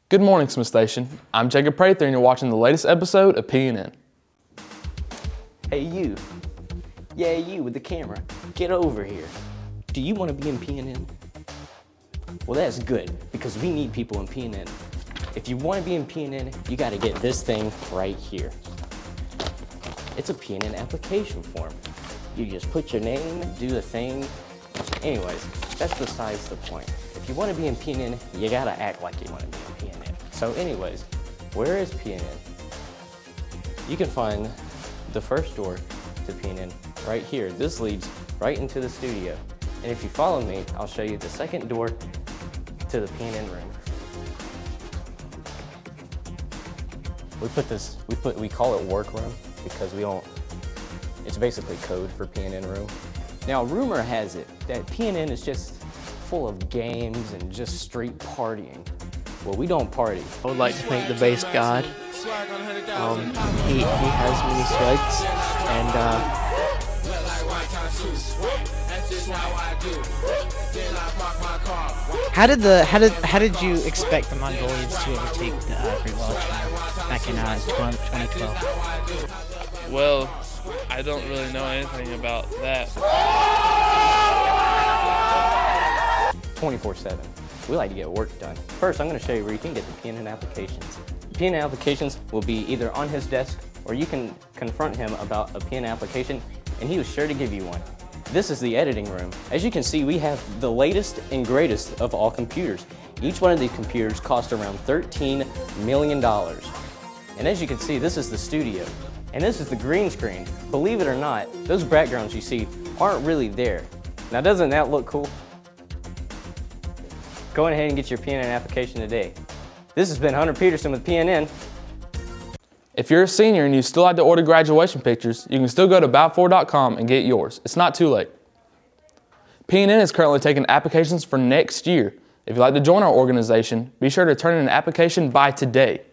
Good morning, Smith Station. I'm Jacob Prather and you're watching the latest episode of PNN. Hey you. Yeah, you with the camera. Get over here. Do you want to be in PNN? Well, that's good, because we need people in PNN. If you want to be in PNN, you got to get this thing right here. It's a PNN application form. You just put your name, do the thing. Anyways, that's besides the point. If you want to be in PNN, you got to act like you want to be in PNN. So anyways, where is PNN? You can find the first door to PNN right here. This leads right into the studio. And if you follow me, I'll show you the second door to the PNN room. We call it workroom because it's basically code for PNN room. Now, rumor has it that PNN is just full of games and just street partying. Well, we don't party. I would like to thank the bass god. He has many slugs, and how did you expect the Mongolians to overtake the Great Wall of China back in 2012? Well, I don't really know anything about that. 24/7. We like to get work done. First, I'm going to show you where you can get the PNN applications. The PNN applications will be either on his desk or you can confront him about a PNN application and he was sure to give you one. This is the editing room. As you can see, we have the latest and greatest of all computers. Each one of these computers cost around $13 million. And as you can see, this is the studio. And this is the green screen. Believe it or not, those backgrounds you see aren't really there. Now, doesn't that look cool? Go ahead and get your PNN application today. This has been Hunter Peterson with PNN. If you're a senior and you still like to order graduation pictures, you can still go to balfour.com and get yours. It's not too late. PNN is currently taking applications for next year. If you'd like to join our organization, be sure to turn in an application by today.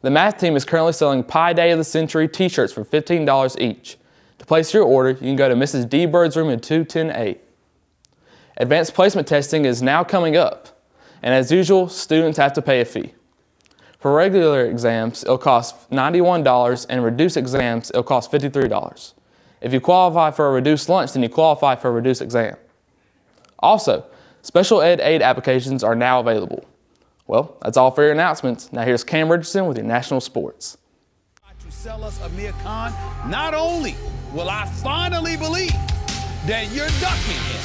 The math team is currently selling Pi Day of the Century t-shirts for $15 each. To place your order, you can go to Mrs. D. Bird's room in 210A. Advanced placement testing is now coming up, and as usual, students have to pay a fee. For regular exams, it'll cost $91, and reduced exams, it'll cost $53. If you qualify for a reduced lunch, then you qualify for a reduced exam. Also, special ed aid applications are now available. Well, that's all for your announcements. Now here's Cam Richardson with your national sports. To sell us Amir Khan, not only will I finally believe that you're ducking him,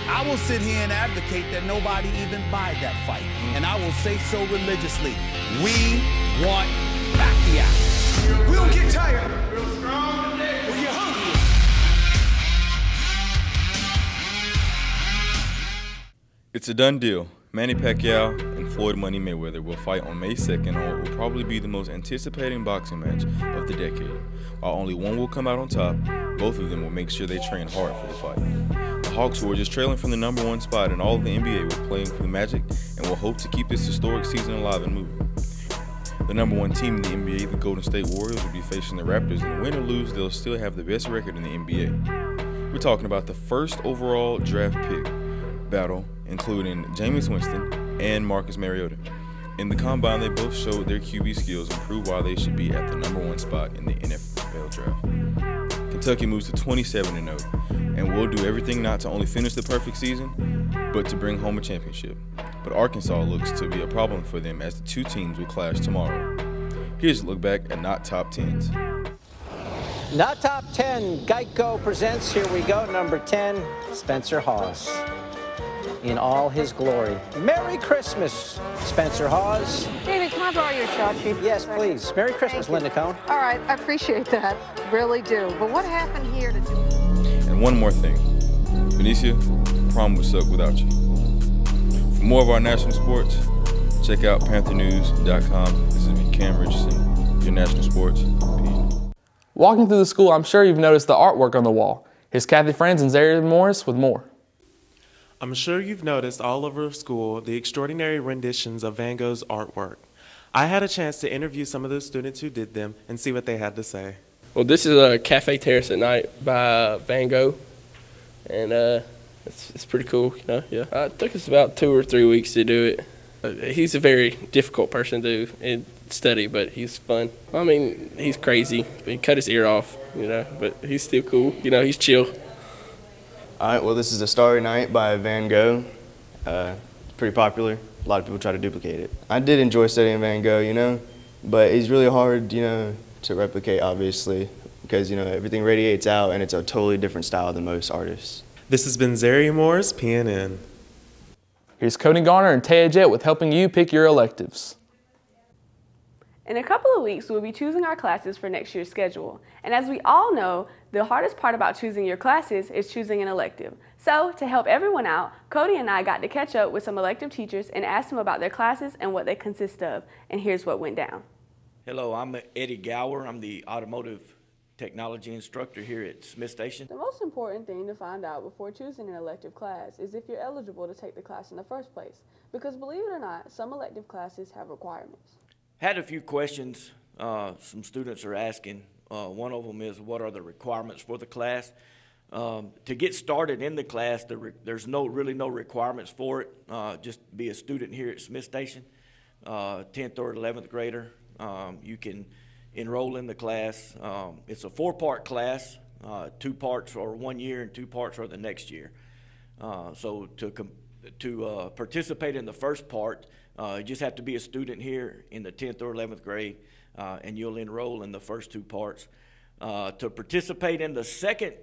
I will sit here and advocate that nobody even buy that fight. And I will say so religiously. We want Pacquiao. We don't get tired. Real strong today. We get hungry. It's a done deal. Manny Pacquiao and Floyd Money Mayweather will fight on May 2nd on what will probably be the most anticipating boxing match of the decade. While only one will come out on top, both of them will make sure they train hard for the fight. The Hawks, who are just trailing from the #1 spot in all of the NBA, will play for the Magic and will hope to keep this historic season alive and moving. The #1 team in the NBA, the Golden State Warriors, will be facing the Raptors, and win or lose, they'll still have the best record in the NBA. We're talking about the first overall draft pick battle, including Jameis Winston and Marcus Mariota. In the combine, they both showed their QB skills and proved why they should be at the #1 spot in the NFL draft. Kentucky moves to 27-0, and will do everything not to only finish the perfect season, but to bring home a championship. But Arkansas looks to be a problem for them as the two teams will clash tomorrow. Here's a look back at Not Top 10s. Not Top 10, Geico presents, here we go, number 10, Spencer Hawes. In all his glory. Merry Christmas, Spencer Hawes. David, can I borrow your shot sheet? Yes, please. Merry Christmas, Linda Cohn. All right, I appreciate that. Really do. But what happened here to do? And one more thing. Benicia, prom would suck without you. For more of our national sports, check out panthernews.com. This is me, Cam Richardson, your national sports. Walking through the school, I'm sure you've noticed the artwork on the wall. Here's Kathy Franz and Zaire Morris with more. I'm sure you've noticed all over school the extraordinary renditions of Van Gogh's artwork. I had a chance to interview some of the students who did them and see what they had to say. Well, this is a Cafe Terrace at Night by Van Gogh, and it's pretty cool, you know. Yeah, it took us about 2 or 3 weeks to do it. He's a very difficult person to study, but he's fun. I mean, he's crazy. He cut his ear off, you know, but he's still cool. You know, he's chill. All right, well, this is The Starry Night by Van Gogh. It's pretty popular. A lot of people try to duplicate it. I did enjoy studying Van Gogh, you know, but he's really hard, you know, to replicate, obviously, because, you know, everything radiates out and it's a totally different style than most artists. This has been Zari Moore's PNN. Here's Cody Garner and Taya Jett with helping you pick your electives. In a couple of weeks, we'll be choosing our classes for next year's schedule. And as we all know, the hardest part about choosing your classes is choosing an elective. So, to help everyone out, Cody and I got to catch up with some elective teachers and ask them about their classes and what they consist of. And here's what went down. Hello, I'm Eddie Gower. I'm the automotive technology instructor here at Smith Station. The most important thing to find out before choosing an elective class is if you're eligible to take the class in the first place. Because believe it or not, some elective classes have requirements. Had a few questions some students are asking. One of them is, what are the requirements for the class? To get started in the class, there's really no requirements for it. Just be a student here at Smith Station, 10th or 11th grader. You can enroll in the class. It's a 4-part class. 2 parts are 1 year and 2 parts are the next year. So to participate in the first part, you just have to be a student here in the 10th or 11th grade, and you'll enroll in the first 2 parts. To participate in the second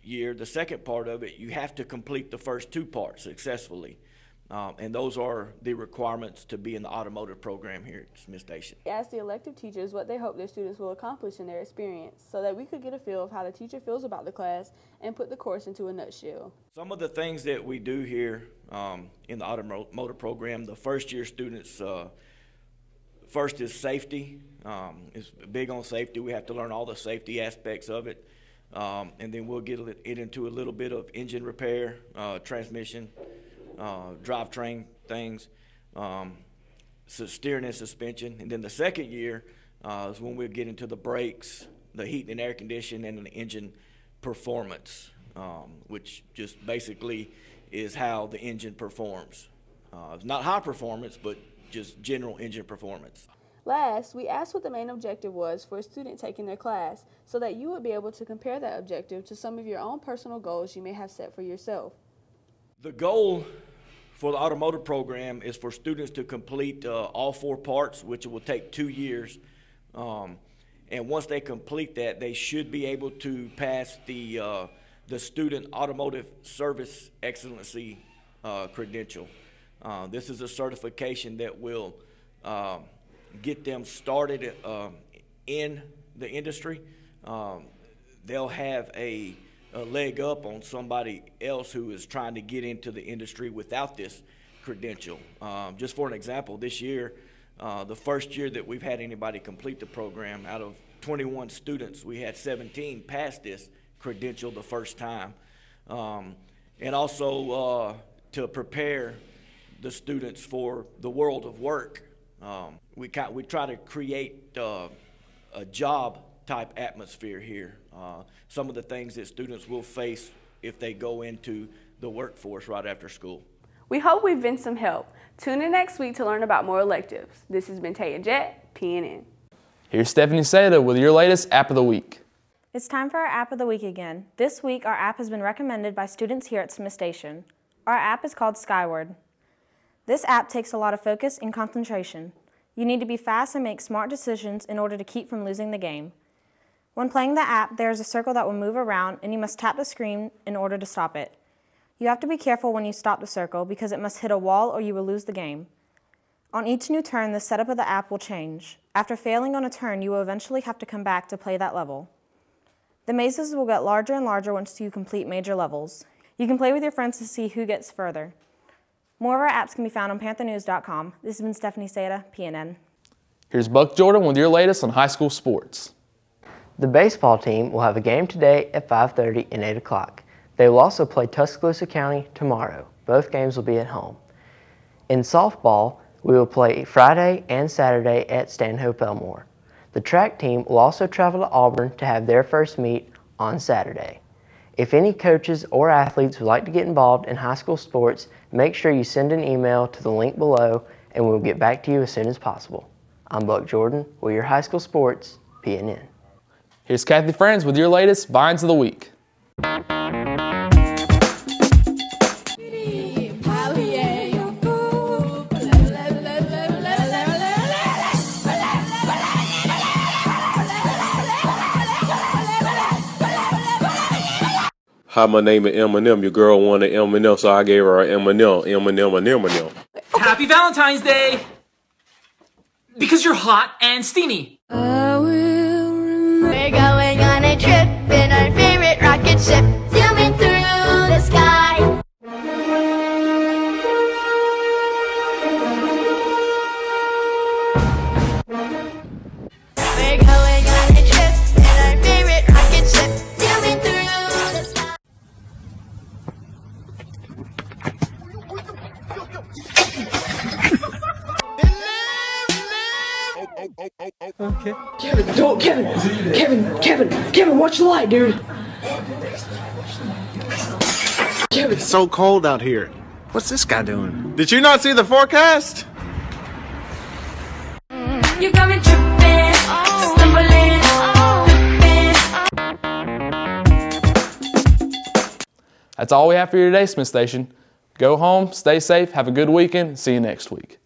year, the second part of it, you have to complete the first 2 parts successfully. And those are the requirements to be in the automotive program here at Smith Station. We asked the elective teachers what they hope their students will accomplish in their experience so that we could get a feel of how the teacher feels about the class and put the course into a nutshell. Some of the things that we do here in the automotive program, the first year students, first is safety. It's big on safety. We have to learn all the safety aspects of it. And then we'll get it into a little bit of engine repair, transmission, drivetrain things, steering and suspension. And then the second year is when we'll get into the brakes, the heat and air conditioning, and the engine performance, which just basically is how the engine performs. It's not high performance, but just general engine performance. Last, we asked what the main objective was for a student taking their class so that you would be able to compare that objective to some of your own personal goals you may have set for yourself. The goal for the automotive program is for students to complete all 4 parts, which will take 2 years. And once they complete that, they should be able to pass the Student Automotive Service Excellency credential. This is a certification that will get them started in the industry. They'll have a leg up on somebody else who is trying to get into the industry without this credential. Just for an example, this year, the first year that we've had anybody complete the program, out of 21 students, we had 17 pass this credential the first time. And also to prepare the students for the world of work. We try to create a job type atmosphere here. Some of the things that students will face if they go into the workforce right after school. We hope we've been some help. Tune in next week to learn about more electives. This has been Taya Jett, PNN. Here's Stephanie Seda with your latest App of the Week. It's time for our App of the Week again. This week, our app has been recommended by students here at Smith Station. Our app is called Skyward. This app takes a lot of focus and concentration. You need to be fast and make smart decisions in order to keep from losing the game. When playing the app, there is a circle that will move around and you must tap the screen in order to stop it. You have to be careful when you stop the circle because it must hit a wall or you will lose the game. On each new turn, the setup of the app will change. After failing on a turn, you will eventually have to come back to play that level. The mazes will get larger and larger once you complete major levels. You can play with your friends to see who gets further. More of our apps can be found on panthernews.com. This has been Stephanie Seda, PNN. Here's Buck Jordan with your latest on high school sports. The baseball team will have a game today at 5:30 and 8 o'clock. They will also play Tuscaloosa County tomorrow. Both games will be at home. In softball, we will play Friday and Saturday at Stanhope Elmore. The track team will also travel to Auburn to have their first meet on Saturday. If any coaches or athletes would like to get involved in high school sports, make sure you send an email to the link below and we'll get back to you as soon as possible. I'm Buck Jordan with your high school sports, PNN. Here's Kathy Friends with your latest Vines of the Week. Hi, my name is Eminem. Your girl wanted Eminem, so I gave her an Eminem. Happy Valentine's Day! Because you're hot and steamy. We're going on a trip in our favorite rocket ship, zooming through the sky. We're going on a trip in our favorite rocket ship, zooming through the sky. Okay. Kevin, watch the light, dude. Kevin, it's so cold out here. What's this guy doing? Did you not see the forecast? You got me tripping, stumbling, That's all we have for you today, Smith Station. Go home, stay safe, have a good weekend, and see you next week.